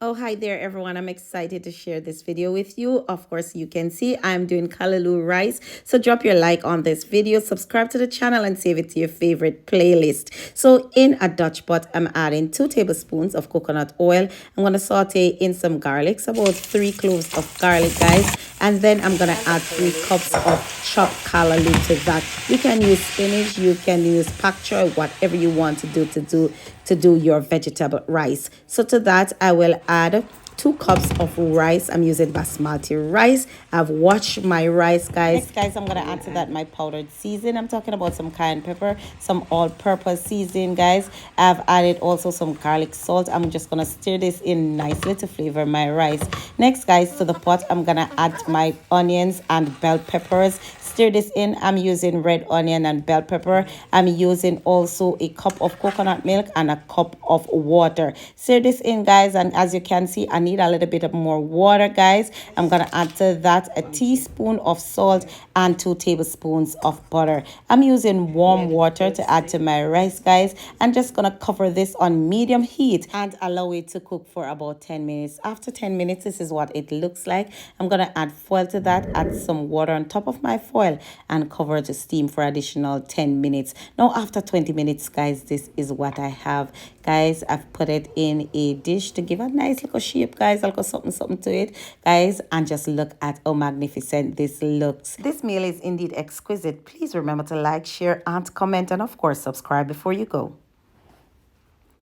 Oh, hi there, everyone. I'm excited to share this video with you. Of course, you can see I'm doing Callaloo Rice. So drop your like on this video, subscribe to the channel, and save it to your favorite playlist. So in a Dutch pot, I'm adding 2 tablespoons of coconut oil. I'm going to saute in some garlic, so about 3 cloves of garlic, guys. And then I'm going to add 3 cups of chopped callaloo to that. You can use spinach, you can use pakchoi, whatever you want to do your vegetable rice. So to that, I will add 2 cups of rice. I'm using basmati rice. I've washed my rice, guys. Next, guys, I'm gonna add to that my powdered season. I'm talking about some cayenne pepper, some all-purpose season, guys. I've added also some garlic salt. I'm just gonna stir this in nicely to flavor my rice. Next, guys, to the pot, I'm gonna add my onions and bell peppers. Stir this in. I'm using red onion and bell pepper. I'm using also a cup of coconut milk and a cup of water. Stir this in, guys, and as you can see, I need a little bit of more water, guys. I'm gonna add to that a teaspoon of salt and 2 tablespoons of butter. I'm using warm water to add to my rice, guys. I'm just gonna cover this on medium heat and allow it to cook for about 10 minutes. After 10 minutes, this is what it looks like. I'm gonna add foil to that, add some water on top of my foil, and cover to steam for additional 10 minutes. Now after 20 minutes, guys, this is what I have. Guys, I've put it in a dish to give a nice little shape, guys. I'll go something to it, guys, and just look at how magnificent this looks. This meal is indeed exquisite. Please remember to like, share, and comment, and of course subscribe before you go.